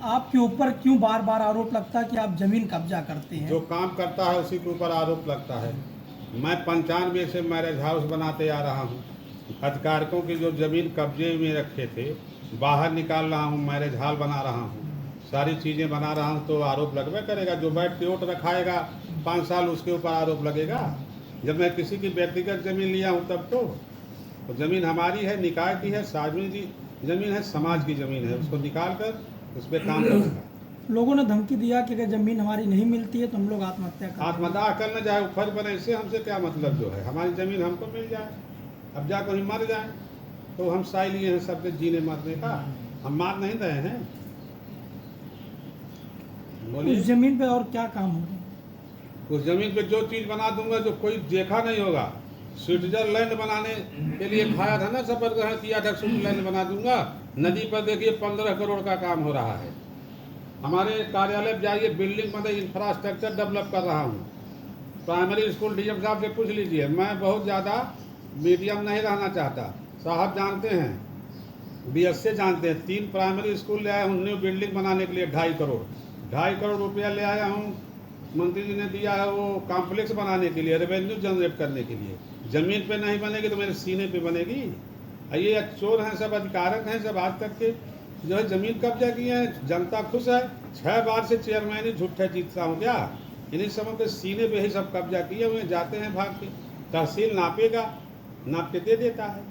आपके ऊपर क्यों बार बार आरोप लगता है कि आप जमीन कब्जा करते हैं? जो काम करता है उसी के ऊपर आरोप लगता है। मैं 95 से मैरिज हाउस बनाते आ रहा हूँ। अधिकारियों की जो ज़मीन कब्जे में रखे थे बाहर निकाल रहा हूँ, मैरिज हॉल बना रहा हूँ, सारी चीज़ें बना रहा हूँ, तो आरोप लगबे करेगा। जो बैठ के वोट रखाएगा 5 साल उसके ऊपर आरोप लगेगा। जब मैं किसी की व्यक्तिगत ज़मीन लिया हूँ तब तो ज़मीन हमारी है, निकाय की है, सार्वजनिक ज़मीन है, समाज की ज़मीन है, उसको निकाल कर उस पर काम करूँगा। लोगों ने धमकी दिया कि अगर जमीन हमारी नहीं मिलती है तो हम लोग आत्महत्या कर लेंगे। आत्मदाह करना चाहे फर्ज बने, इससे हमसे क्या मतलब जो है, हमारी ज़मीन हमको मिल जाए। अब जा कहीं मर जाए तो हम साई लिए हैं सबके जीने मरने का, हम मार नहीं रहे हैं। उस बोलिए। जमीन पे और क्या काम होगा? उस ज़मीन पे जो चीज़ बना दूंगा जो कोई देखा नहीं होगा। स्विट्जरलैंड बनाने के लिए खाया था ना, सफर ग्रहण किया था, स्विट्जरलैंड बना दूंगा। नदी पर देखिए 15 करोड़ का काम हो रहा है। हमारे कार्यालय जाइए, बिल्डिंग मतलब इंफ्रास्ट्रक्चर डेवलप कर रहा हूँ। प्राइमरी स्कूल डीएम साहब से पूछ लीजिए, मैं बहुत ज़्यादा मीडियम नहीं रहना चाहता। साहब जानते हैं, बीएसए जानते हैं, 3 प्राइमरी स्कूल ले आया हूँ न्यू बिल्डिंग बनाने के लिए 2.5 करोड़ रुपया ले आया हूँ। मंत्री जी ने दिया है वो कॉम्प्लेक्स बनाने के लिए, रेवेन्यू जनरेट करने के लिए। ज़मीन पे नहीं बनेगी तो मेरे सीने पे बनेगी। ये चोर हैं सब, अधिकारक हैं सब, आज तक के जो है ज़मीन कब्जा किए हैं। जनता खुश है। 6 बार से चेयरमैन ही झूठे जीतता हूँ क्या? इन्हीं सबों के सीने पे ही सब कब्जा किए हुए, जाते हैं भाग के। तहसील नापेगा, नाप के दे देता है।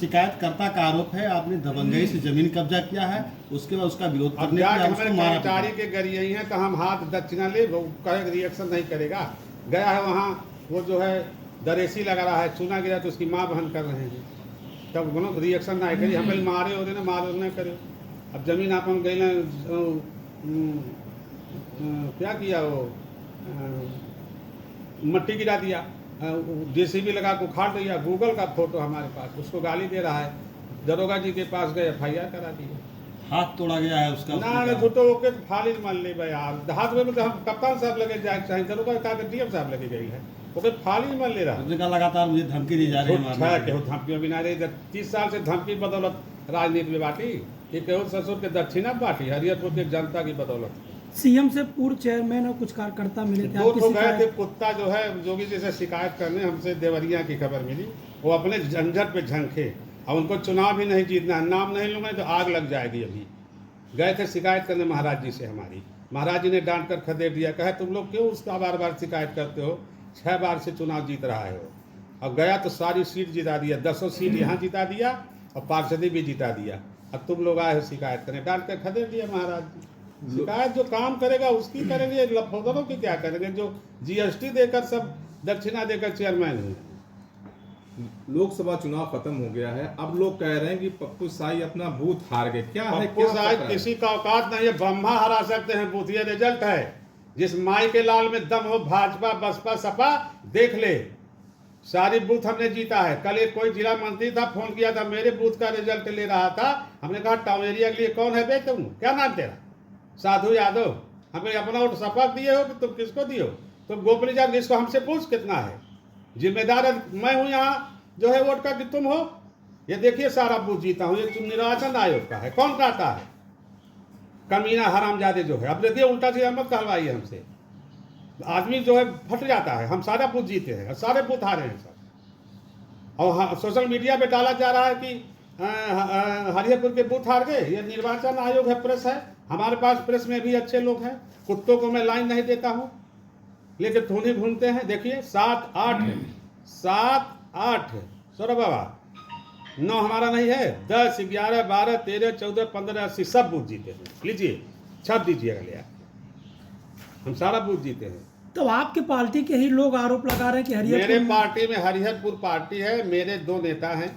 शिकायतकर्ता का आरोप है आपने दबंगई से जमीन कब्जा किया है, उसके बाद उसका विरोध अब करने जाके के हमारे लिए कर्मचारी के गरिए ही हैं तो हम हाथ दक्षिणा ले, वो कहे रिएक्शन नहीं करेगा। गया है वहाँ, वो जो है दरेसी लगा रहा है, चुना गया तो उसकी माँ बहन कर रहे हैं, तब बोलो रिएक्शन नहीं करी। हमें मारे हो रहे ना, मार नहीं करे। अब जमीन आप हम गए क्या किया, वो मट्टी गिरा दिया, जेसीबी लगा को उखाड़ दिया। गूगल का फोटो हमारे पास, उसको गाली दे रहा है। दरोगा जी के पास गए, FIR करा दी। हाथ तोड़ा गया है उसका। ना झूठो ओके फालिज मान ले भाई यार। हाथ में तो हम कप्तान साहब लगे जाए चाहे, दरोगा का डीएम साहब लगे गई है, ओके फालिज मान ले रहा है। उसने कहा लगातार मुझे धमकी दी जा रही है मारने की। केहू धमकी बिना रही 30 साल से धमकी बदौलत राजनीति में बांटी। ये केहू ससुर के दक्षिणा बांटी हरिहरपुर की जनता की बदौलत। सीएम से पूर्व चेयरमैन और कुछ कार्यकर्ता मिले थे, दो आपकी तो गए थे, शिकायत? कुत्ता जो है जोगी जी से शिकायत करने, हमसे देवरिया की खबर मिली। वो अपने झंझट पे झंखे, और उनको चुनाव भी नहीं जीतना है, नाम नहीं लूंगा तो आग लग जाएगी। अभी गए थे शिकायत करने महाराज जी से हमारी, महाराज जी ने डांट कर खदेड़ दिया, कहे तुम लोग क्यों उसका बार बार शिकायत करते हो, 6 बार से चुनाव जीत रहा है वो। अब गया तो सारी सीट जिता दिया, 10 सीट यहाँ जिता दिया और पार्षदी भी जिता दिया। अब तुम लोग आए हो शिकायत करने, डांट कर खदेड़ दिया महाराज जी। शिकायत जो काम करेगा उसकी करेंगे, लफोदरों की क्या करेंगे जो GST देकर सब दक्षिणा देकर चेयरमैन हुए। लोकसभा चुनाव खत्म हो गया है, अब लोग कह रहे हैं कि पप्पू साई अपना बूथ हार गए, क्या है? पप्पू साई किसी का औकात नहीं है, ब्रह्मा हरा सकते हैं बूथ। ये रिजल्ट है, जिस माई के लाल में दम हो, भाजपा बसपा सपा देख ले, सारी बूथ हमने जीता है। कल एक कोई जिला मंत्री था, फोन किया था, मेरे बूथ का रिजल्ट ले रहा था। हमने कहा टाउन एरिया के लिए कौन है बे तुम, क्या नाम तेरा? साधु यादव। हमें अपना वोट सपा दिए हो कि तुम किसको दिए हो? तुम गोपनी जान, इसको हमसे पूछ कितना है। जिम्मेदार मैं हूं यहाँ जो है वोट का कि तुम हो। ये देखिए सारा बूथ जीता हूँ, ये निर्वाचन आयोग का है, कौन कहता है? कमीना हरामजादे जो है। अब देखिए उल्टा सीधा मत कहलवाइए हमसे, आदमी जो है फट जाता है। हम सारा बूथ जीते हैं, सारे बूथ हारे हैं सब। और सोशल मीडिया पे डाला जा रहा है कि हरिहरपुर के बूथ हार गए। ये निर्वाचन आयोग है, प्रेस है, हमारे पास प्रेस में भी अच्छे लोग हैं। कुत्तों को मैं लाइन नहीं देता हूँ, लेकिन धुनी घूमते हैं। देखिए 7 8 सौरभ बाबा 9 हमारा नहीं है, 10 11 12 13 14 15 80 सब बूथ जीते हैं। लीजिए छाप दीजिएगा ले, हम सारा बूथ जीते हैं। तो आपके पार्टी के ही लोग आरोप लगा रहे हैं कि मेरे हरिहरपुर पार्टी में हरिहरपुर पार्टी है, मेरे 2 नेता हैं,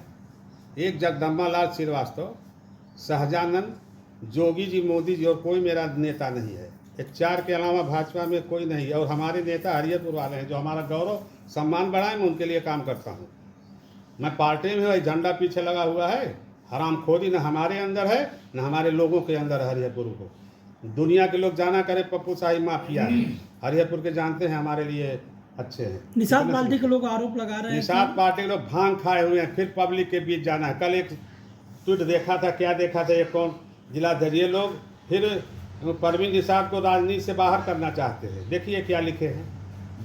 एक जगदम्बा लाल श्रीवास्तव, सहजानंद, जोगी जी, मोदी जी, और कोई मेरा नेता नहीं है। ये 4 के अलावा भाजपा में कोई नहीं है। और हमारे नेता हरिहरपुर वाले हैं जो हमारा गौरव सम्मान बढ़ाएं, मैं उनके लिए काम करता हूँ। मैं पार्टी में झंडा पीछे लगा हुआ है। हरामखोरी न हमारे अंदर है न हमारे लोगों के अंदर है। हरिहरपुर को दुनिया के लोग जाना करे पप्पू साई माफिया है, हरिहरपुर के जानते हैं हमारे लिए अच्छे हैं। निषाद पार्टी के लोग आरोप लगा रहे हैं निषाद पार्टी के लोग भांग खाए हुए हैं, फिर पब्लिक के बीच जाना है। कल एक ट्वीट देखा था, क्या देखा था, ये कौन जिलाध्यक्ष। ये लोग फिर परवीन निषाद को राजनीति से बाहर करना चाहते हैं। देखिए क्या लिखे हैं,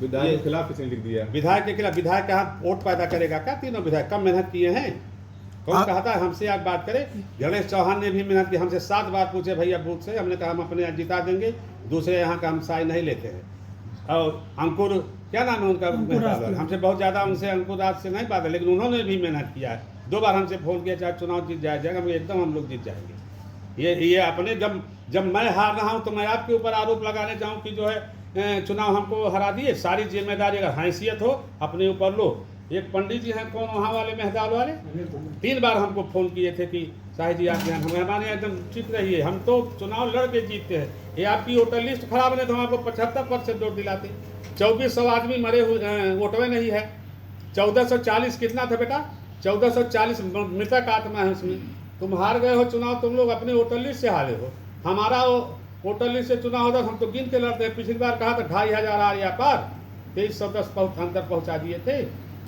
विधायक के खिलाफ किसने लिख दिया? विधायक के खिलाफ। विधायक कहाँ वोट पैदा करेगा क्या? तीनों विधायक कम मेहनत किए हैं। कौन कहता है हमसे आज बात करे? गणेश चौहान ने भी मेहनत की, हमसे 7 बार पूछे भैया बूथ से, हमने कहा हम अपने यहाँ जिता देंगे, दूसरे यहाँ का हम साई नहीं लेते हैं। और अंकुर, क्या नाम है उनका, हमसे बहुत ज़्यादा उनसे अंकुर राज से नहीं बात है, लेकिन उन्होंने भी मेहनत किया है। 2 बार हमसे फोन किया, चाहे चुनाव जीत जाएगा, एकदम हम लोग जीत जाएंगे। ये अपने जब मैं हार रहा हूँ तो मैं आपके ऊपर आरोप लगाने जाऊँ कि जो है चुनाव हमको हरा दिए। सारी जिम्मेदारी अगर हैसियत हो अपने ऊपर लो। एक पंडित जी हैं, कौन वहाँ वाले, मेहदाल वाले, 3 बार हमको फ़ोन किए थे कि शाहिद जी आप यहाँ हमारे एकदम ठीक रहिए, हम तो चुनाव लड़ के जीतते हैं। ये आपकी वोटर लिस्ट खराब नहीं तो हम आपको 75% वोट दिलाते। 2400 आदमी मरे हुए वोटवे नहीं है। 1440 कितना था बेटा? 1440 मृतक आत्मा है उसमें। तुम हार गए हो चुनाव, तुम लोग अपने वोटर लिस्ट से हारे हो। हमारा वोटर लिस्ट से चुनाव होता हम तो गिन के लड़ते हैं। पिछली बार कहा था 2500 आरिया पार, 2310 अंतर पहुँचा दिए थे।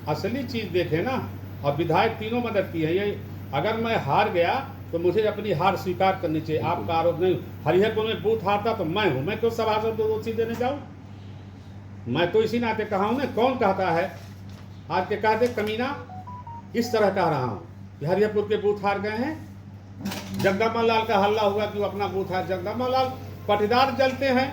असली चीज़ देखे ना। और विधायक तीनों मदद की है। ये अगर मैं हार गया तो मुझे अपनी हार स्वीकार करनी चाहिए। आपका आरोप नहीं। हरिहरपुर में बूथ हारता तो मैं हूँ, मैं क्यों सभासद दोषी देने जाऊँ? मैं तो इसी नाते कहा हूँ ना। कौन कहता है आज के कहते कमीना? इस तरह कह रहा हूँ कि हरिहरपुर के बूथ हार गए हैं। जगदम्बा लाल का हल्ला हुआ कि वो अपना बूथ हार। जगदम्बा लाल पटीदार जलते हैं,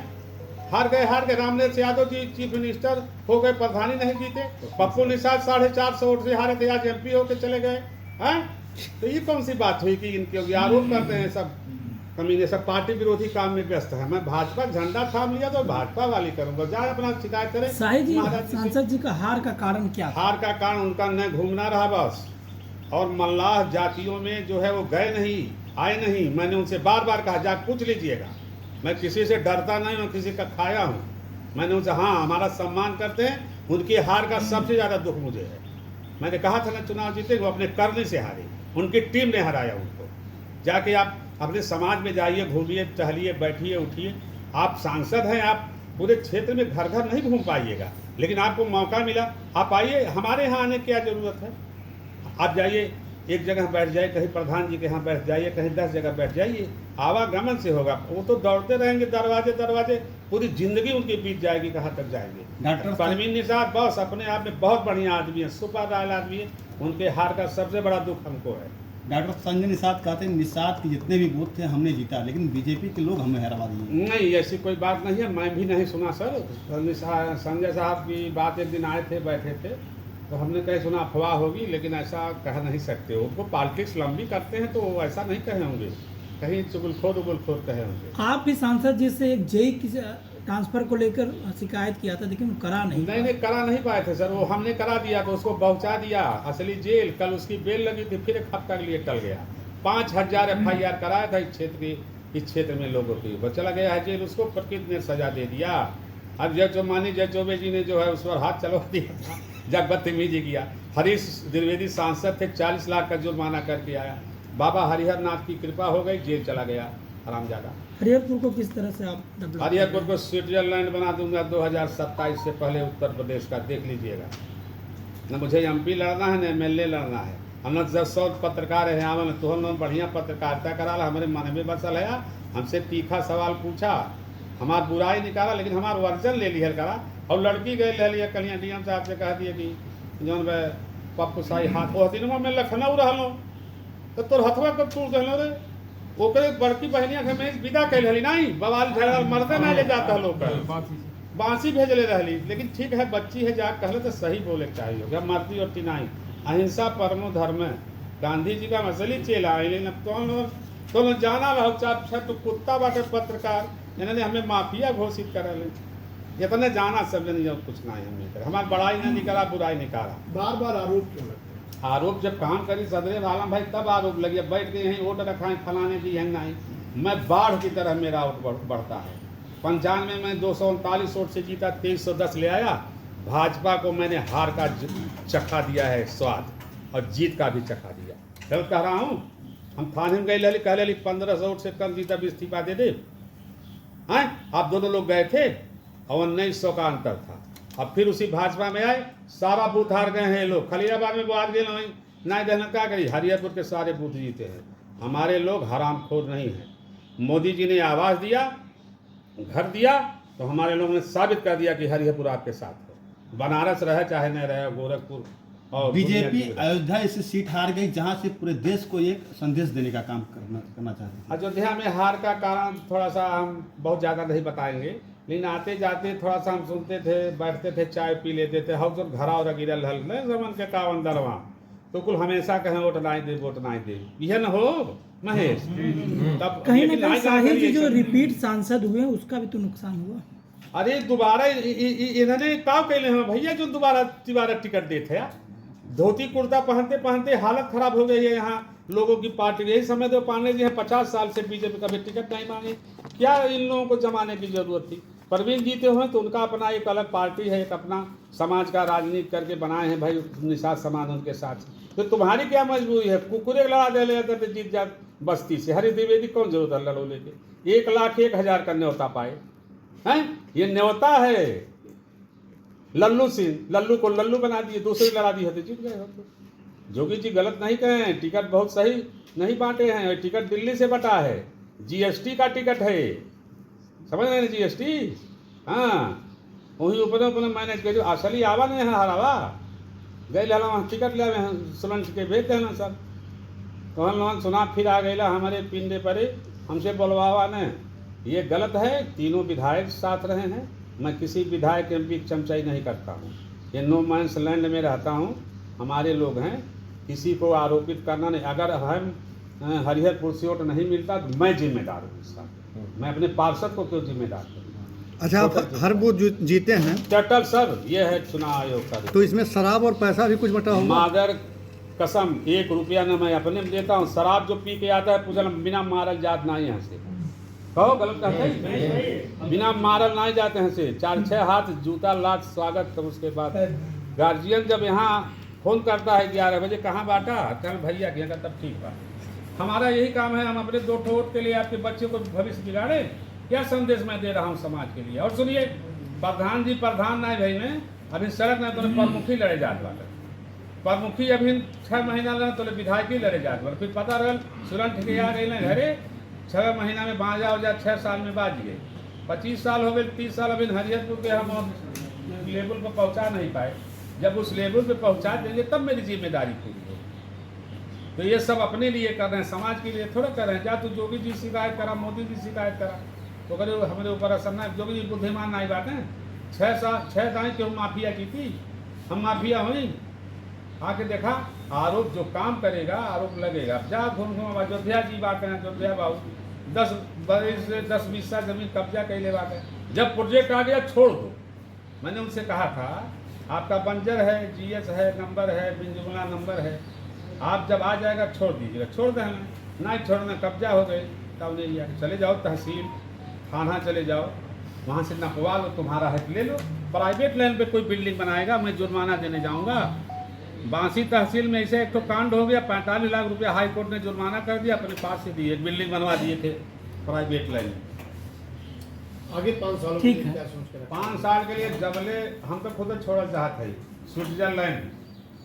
हार गए। रामनेश यादव जी चीफ मिनिस्टर हो गए, प्रधानी नहीं जीते। पप्पू निषाद 450 वोट से हारे थे, आज MP होके चले गए हैं। तो ये कौन सी बात हुई कि इनके आरोप करते हैं? सब कमीने, सब पार्टी विरोधी काम में व्यस्त है। मैं भाजपा झंडा थाम लिया तो भाजपा वाली करूंगा। जाए अपना शिकायत करें। शाहिद जी, सांसद जी का हार का कारण क्या? हार का कारण उनका न घूमना रहा बस। और मल्लाह जातियों में जो है वो गए नहीं, आए नहीं। मैंने उनसे बार बार कहा, जा पूछ लीजिएगा। मैं किसी से डरता नहीं हूँ, किसी का खाया हूँ। मैंने उनसे, हाँ हमारा सम्मान करते हैं। उनकी हार का सबसे ज़्यादा दुख मुझे है। मैंने कहा था ना चुनाव जीते, वो अपने करने से हारे, उनकी टीम ने हराया उनको। जाके आप अपने समाज में जाइए, घूमिए, टहलिए, बैठिए, उठिए। आप सांसद हैं, आप पूरे क्षेत्र में घर घर नहीं घूम पाइएगा, लेकिन आपको मौका मिला, आप आइए। हमारे यहाँ आने की क्या ज़रूरत है? आप जाइए, एक जगह बैठ जाइए, कहीं प्रधान जी के यहाँ बैठ जाइए, कहीं 10 जगह बैठ जाइए। आवागमन से होगा। वो तो दौड़ते रहेंगे दरवाजे, पूरी जिंदगी उनकी बीत जाएगी, कहाँ तक जाएंगे। डॉक्टर परवीन निषाद बस अपने आप में बहुत बढ़िया आदमी है, सुपर रॉयल आदमी है। उनके हार का सबसे बड़ा दुख हमको है। डॉक्टर संजय निषाद कहते हैं निषाद के जितने भी बूथ थे हमने जीता, लेकिन बीजेपी के लोग हमें हरा दिए। नहीं, ऐसी कोई बात नहीं है। मैं भी नहीं सुना सर। संजय साहब की बात एक दिन आए थे, बैठे थे, तो हमने कहीं सुना अफवाह होगी, लेकिन ऐसा कह नहीं सकते। उनको पॉलिटिक्स लंबी करते हैं तो वो ऐसा नहीं कहे होंगे, कहीं चुगलखोर कहे होंगे। आप भी सांसद जी से एक जेई की ट्रांसफर को लेकर शिकायत किया था, लेकिन करा नहीं करा नहीं पाए थे सर। वो हमने करा दिया तो उसको पहुंचा दिया असली जेल। कल उसकी बेल लगी थी, फिर 1 हफ्ता के लिए टल गया। 5000 FIR कराया था इस क्षेत्र में लोगों की, वो चला गया है जेल। उसको प्रकृति ने सजा दे दिया। अब जय चौबे जी ने जो है उस पर हाथ चलवा दिया था, जब बदतमीजी किया। हरीश द्विवेदी सांसद थे, 40 लाख का जुर्माना करके आया। बाबा हरिहर नाथ की कृपा हो गई, जेल चला गया हरामजादा। हरिहरपुर को किस तरह से आप डेवलप? हरिहरपुर को स्विट्जरलैंड बना दूंगा 2027 से पहले उत्तर प्रदेश का, देख लीजिएगा। न मुझे MP लड़ना है, न MLA लड़ना है। हम 100 पत्रकार है आवन, तो हम बढ़िया पत्रकारिता करा, हमारे मन में बसल है। हमसे तीखा सवाल पूछा, हमार बुराई निकाला, लेकिन हमार वर्जन ले लिया करा। और लड़की गए ले लिया कलियाँ DM साहब से कह दिए कि जौन भाई पप्पू साई हाथ वो दिन में लखनऊ रहलो तो तोर हथवा कब टूट गए रे? ओकरे बड़की बहनिया के मैं विदा कैल नहीं, बवाल झगड़ा मरते ना ले जाता लोग, बांसी भेजले रहली। लेकिन ठीक है, बच्ची है, जा कहले तो सही बोले चाहिए। मरती और नहीं, अहिंसा परमो धर्म। गांधी जी का मसली चेला है, लेकिन तो जाना रहो तो कुत्ता बाटे पत्रकार, इन्होंने हमें माफिया घोषित करा ले। इतने जाना सब नहीं, कुछ ना हमने हमारी बड़ाई नहीं करा, बुराई नहीं करा। बार आरोप क्यों लगता है? आरोप जब काम करी सदरे आलम भाई तब आरोप लगे। बैठ के यहीं वोट रखाएं फलाने की, यहीं नहीं। मैं बाढ़ की तरह मेरा वोट बढ़ता है। 95 में 239 वोट से जीता, 2310 ले आया। भाजपा को मैंने हार का चखा दिया है स्वाद, और जीत का भी चखा दिया। गलत कह रहा हूँ? हम थाने में गए लली, कह लली 1500 वोट से कम जीता, भी इस्तीफा दे दे। आप दोनों लोग गए थे और 1900 का अंतर था। अब फिर उसी भाजपा में आए, सारा बूथ हार गए हैं लोग। खलीलाबाद में वो हार गए नहीं देना क्या करी, हरिहरपुर के सारे बूथ जीते हैं। हमारे लोग हरामखोर नहीं हैं। मोदी जी ने आवास दिया, घर दिया, तो हमारे लोगों ने साबित कर दिया कि हरिहरपुर आपके साथ है। बनारस रहे चाहे न रहे, गोरखपुर और बीजेपी दुनिया की- अयोध्या ऐसी सीट हार गई जहां से पूरे देश को एक संदेश देने का काम करना चाहते हैं। अयोध्या में हार का कारण थोड़ा सा हम बहुत ज़्यादा नहीं बताएंगे, लेकिन आते जाते थोड़ा सा हम सुनते थे, बैठते थे, चाय पी लेते थे, हाउ जो घरा और गिरल हल नहीं जमन के कावन दरवा, तो कुल हमेशा कहें वोट नहीं दे, वोट नहीं दे, यह न हो महेश। तब कहीं ये ना भी कहीं नहीं साहिल जी कहा जो कि- रिपीट सांसद हुए उसका भी तो नुकसान हुआ। अरे दोबारा इन्होंने काम कैले हैं भैया, जो दोबारा टिकट देते यार, धोती कुर्ता पहनते पहनते हालत खराब हो गई है यहाँ लोगों की पार्टी। यही समय तो पांडे जी हैं 50 साल से बीजेपी कभी टिकट नहीं मांगे, क्या इन लोगों को जमाने की जरूरत थी। परवीन जीते हुए तो उनका अपना एक अलग पार्टी है, एक अपना समाज का राजनीति करके बनाए हैं भाई, निषाद समाज उनके साथ। तो तुम्हारी क्या मजबूरी है, कुकुरे लड़ा दे लेते तो जीत जात बस्ती से। हरि द्विवेदी कौन जरूरत है लड़ो लेके, 1,01,000 का न्योता पाए हैं, ये न्योता है। लल्लू सिंह, लल्लू को लल्लू बना दिए, दूसरे लड़ा दिए तो जीत गए हम लोग। जोगी जी गलत नहीं कहे हैं, टिकट बहुत सही नहीं बांटे हैं, टिकट दिल्ली से बटा है, जीएसटी का टिकट है, समझ रहे हैं जीएसटी। हाँ, वही ऊपर मैनेज कर, असली आवा नहीं है हरावा गए वहाँ टिकट ले सुलंच के भेज देना सर, तो हम लोग सुना फिर आ गए हमारे पिंडे परे, हमसे बोलवावा ने, ये गलत है। तीनों विधायक साथ रहे हैं, मैं किसी विधायक के बीच चमचाई नहीं करता हूँ, ये नो मैंस लैंड में रहता हूँ, हमारे लोग हैं, किसी को आरोपित करना नहीं। अगर हम हरिहरपुर से वोट नहीं मिलता तो मैं जिम्मेदार हूँ इसका, मैं अपने पार्षद को क्यों जिम्मेदार करूँ। अच्छा, आप हर बूथ जीते हैं टोटल सर ये है चुनाव आयोग का। तो इसमें शराब और पैसा भी कुछ बटा होगा? मागर कसम 1 रुपया न मैं अपने में देता हूँ, शराब जो पी के आता है पूजन बिना मारल जात ना यहाँ से, कहो गलत कहते हैं, बिना मारल नहीं जाते हैं से, 4-6 हाथ जूता लात स्वागत। तब उसके बाद गार्जियन जब यहाँ फोन करता है 11 बजे, कहाँ बाटा, कल भैया के यहाँ, तब ठीक बात। हमारा यही काम है, हम अपने 2 वोट के लिए आपके बच्चे को भविष्य बिगाड़े, क्या संदेश मैं दे रहा हूँ समाज के लिए। और सुनिए, प्रधान जी प्रधान नहीं भाई में अभी सड़क में तो प्रमुखी लड़े जात वाले, प्रमुखी अभी 6 महीना लड़ा तो विधायक ही लड़े जात वाले, फिर पता रहा सुरन ठिके आ गई ना घरे, 6 महीना में बाजा हो जाए, 6 साल में बाज गए, 25 साल हो गए, 30 साल अभी हरिहरपुर के हम लेवल पर पहुँचा नहीं पाए। जब उस लेवल पे पहुँचा देंगे तब मेरी जिम्मेदारी पूरी होगी। तो ये सब अपने लिए कर रहे हैं, समाज के लिए थोड़ा कर रहे हैं। जा तू जोगी जी शिकायत करा, मोदी जी शिकायत करा, तो करे हमारे ऊपर असर ना। जोगी जी बुद्धिमान नहीं बात है, 6 दाएँ क्यों माफिया की थी, हम माफिया हुई, आके देखा आरोप जो काम करेगा आरोप लगेगा। जा घूम अयोध्या जी बात करें, अयोध्या बाबू 10-20 साल जमीन कब्जा कर ले बात है, जब प्रोजेक्ट आ गया छोड़ दो। मैंने उनसे कहा था आपका बंजर है, जीएस है, नंबर है, बिंजुमला नंबर है, आप जब आ जाएगा छोड़ दीजिएगा, छोड़ देना, नहीं छोड़ना, कब्जा हो गए तब नहीं लिया, चले जाओ तहसील थाना चले जाओ, वहाँ से नपवा लो, तुम्हारा हक ले लो। प्राइवेट लैंड पे कोई बिल्डिंग बनाएगा मैं जुर्माना देने जाऊँगा। बांसी तहसील में ऐसे एक तो कांड हो गया, 45 लाख रुपया हाई कोर्ट ने जुर्माना कर दिया, अपने पास से दिए, एक बिल्डिंग बनवा दिए थे प्राइवेट लैंड में। आगे 5 सालों ठीक के लिए है। क्या सोच कर रखा? 5 साल के लिए जबले हम तो खुद छोड़ना चाहते हैं, स्विट्जरलैंड,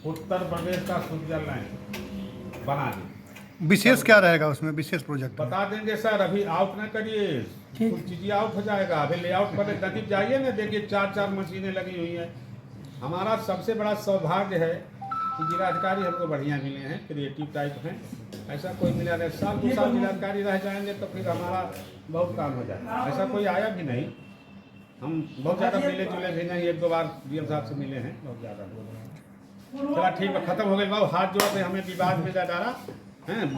उत्तर प्रदेश का स्विट्जरलैंड बना दी। विशेष क्या रहेगा उसमें, विशेष प्रोजेक्ट में? बता देंगे सर, अभी आउट ना करिए, कुछ चीजें आउट हो जाएगा। अभी लेआउट पर नजदीक जाइए ना, देखिए 4-4 मशीनें लगी हुई हैं। हमारा सबसे बड़ा सौभाग्य है कि जिलाधिकारी हमको बढ़िया मिले हैं, क्रिएटिव टाइप हैं, ऐसा कोई मिला नहीं। 2 साल जिलाधिकारी रह जाएंगे तो फिर हमारा बहुत काम हो जाएगा। ऐसा कोई आया भी नहीं, हम बहुत ज़्यादा मिले जुले भी नहीं, 1-2 बार डीएम साहब से मिले हैं, बहुत ज़्यादा। चला ठीक है, खत्म हो गई बाबू, हाथ जोड़ते हमें विवाद में जा डाला हैं।